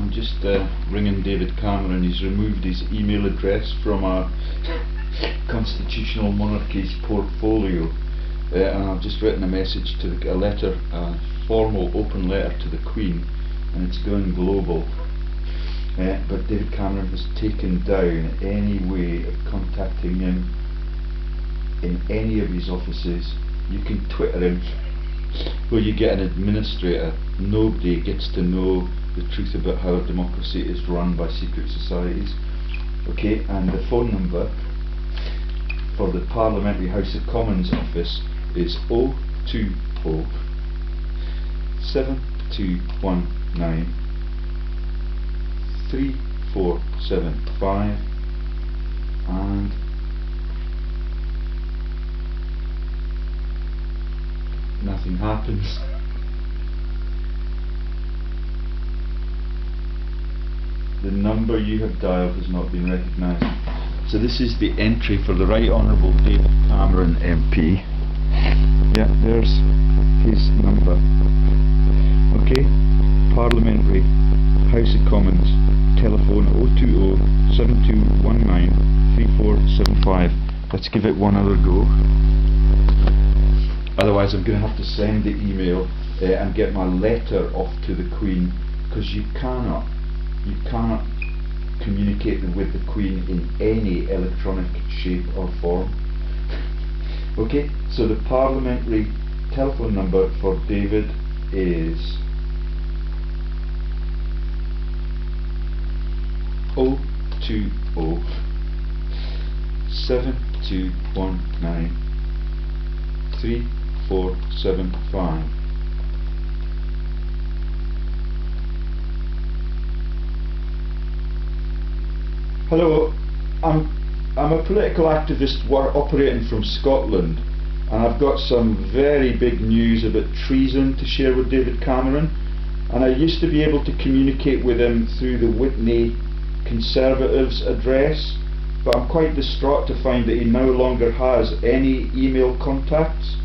I'm just ringing David Cameron. He's removed his email address from our constitutional monarchy's portfolio, and I've just written a message to a letter, a formal open letter to the Queen, and it's going global. But David Cameron has taken down any way of contacting him in any of his offices. You can Twitter him, where you get an administrator. Nobody gets to know the truth about how a democracy is run by secret societies. Okay, and the phone number for the Parliamentary House of Commons office is 020 7219 3475, and nothing happens. The number you have dialed has not been recognised. So this is the entry for the Right Honourable David Cameron MP. Yeah, there's his number. Okay, Parliamentary House of Commons, telephone 020 7219 3475. Let's give it one other go. Otherwise I'm going to have to send the email and get my letter off to the Queen, because you cannot communicate with the Queen in any electronic shape or form. Okay, so the parliamentary telephone number for David is 020 7219 3475. Hello, I'm a political activist operating from Scotland, and I've got some very big news about treason to share with David Cameron. And I used to be able to communicate with him through the Whitney Conservatives address, but I'm quite distraught to find that he no longer has any email contacts.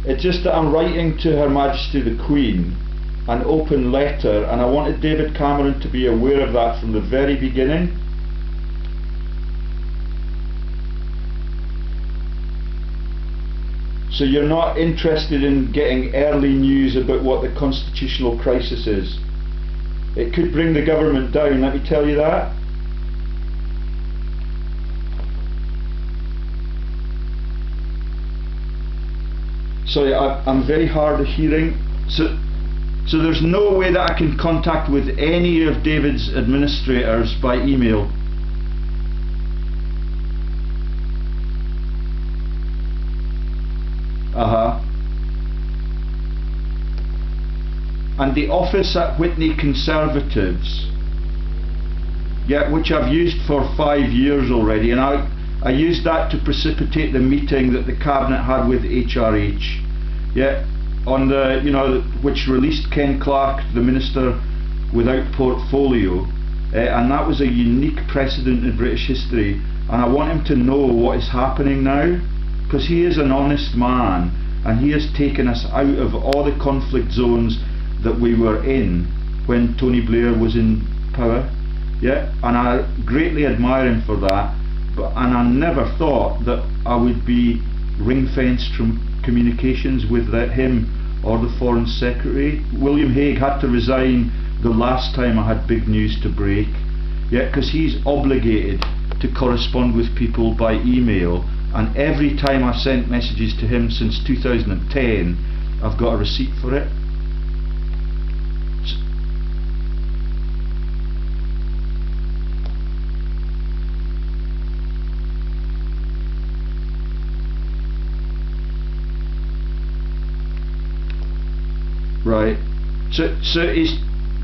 It's just that I'm writing to Her Majesty the Queen an open letter, and I wanted David Cameron to be aware of that from the very beginning. So you're not interested in getting early news about what the constitutional crisis is. It could bring the government down, let me tell you that. Sorry, I'm very hard of hearing. So there's no way that I can contact with any of David's administrators by email. And the office at Whitney Conservatives, yeah, which I've used for 5 years already, and I used that to precipitate the meeting that the Cabinet had with HRH, yeah, on the, which released Ken Clarke, the Minister without portfolio, and that was a unique precedent in British history. And I want him to know what is happening now, because he is an honest man, and he has taken us out of all the conflict zones that we were in when Tony Blair was in power, yeah, and I greatly admire him for that. And I never thought that I would be ring-fenced from communications with him or the Foreign Secretary. William Hague had to resign the last time I had big news to break, yeah, because he's obligated to correspond with people by email, and every time I sent messages to him since 2010 I've got a receipt for it. Right, so his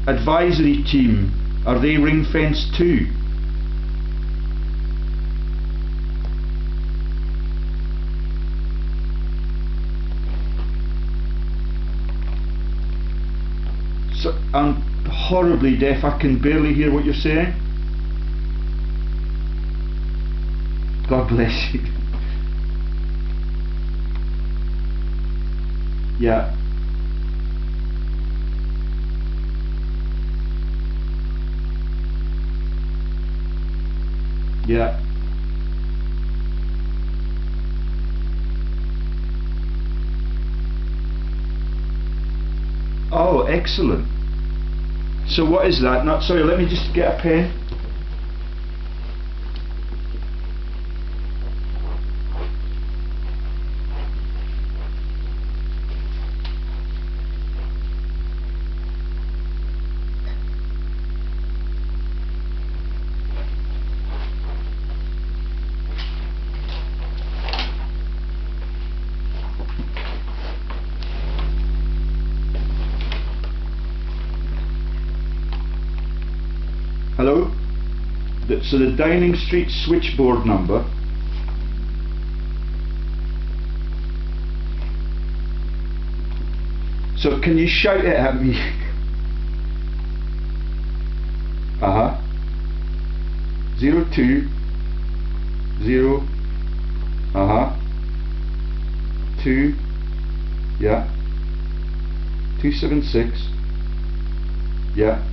advisory team, are they ring-fenced too? So I'm horribly deaf, I can barely hear what you're saying. God bless you. Yeah. Yeah. Oh, excellent. So what is that? Not sorry, let me just get a pen. Hello? So the Downing Street switchboard number. So can you shout it at me? Uh-huh. 020 uh-huh 2 yeah 276 yeah.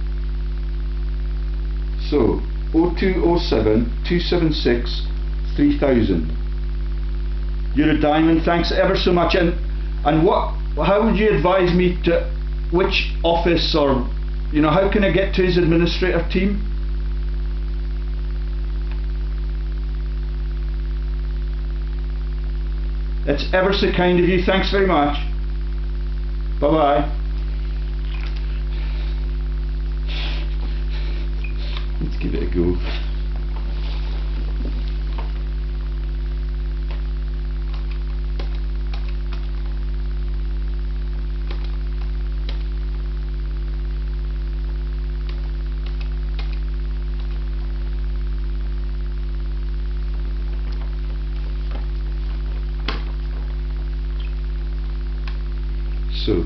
So 0207 276 3000. You're a diamond, thanks ever so much. And how would you advise me to, which office, or how can I get to his administrator team? That's ever so kind of you, thanks very much. Bye bye. Let's give it a go. So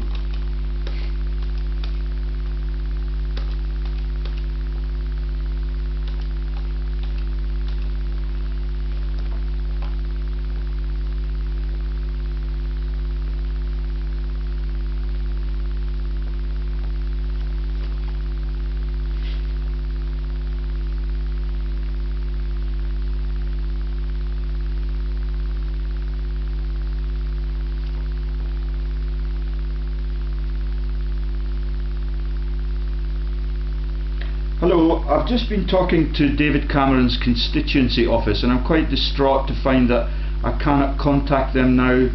hello, I've just been talking to David Cameron's constituency office, and I'm quite distraught to find that I cannot contact them now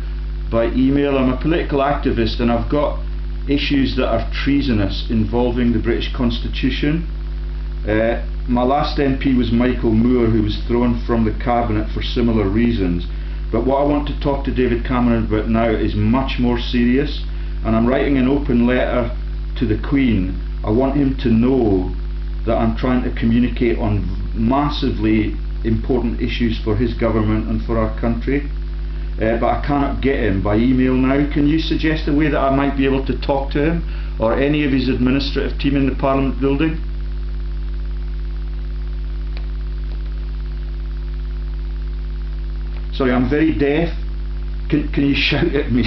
by email. I'm a political activist and I've got issues that are treasonous involving the British Constitution. My last MP was Michael Moore, who was thrown from the cabinet for similar reasons. But what I want to talk to David Cameron about now is much more serious, and I'm writing an open letter to the Queen. I want him to know that I'm trying to communicate on massively important issues for his government and for our country, but I cannot get him by email now. Can you suggest a way that I might be able to talk to him or any of his administrative team in the Parliament building? Sorry, I'm very deaf. Can you shout at me?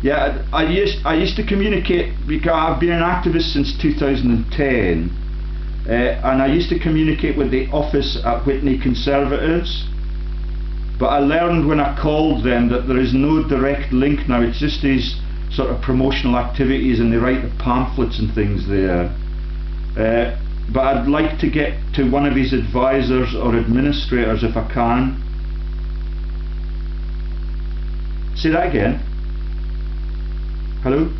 Yeah, I used to communicate, because I've been an activist since 2010, and I used to communicate with the office at Whitney Conservatives, but I learned when I called them that there is no direct link now. It's just these sort of promotional activities, and they write the pamphlets and things there. But I'd like to get to one of his advisors or administrators if I can. Say that again. Hello?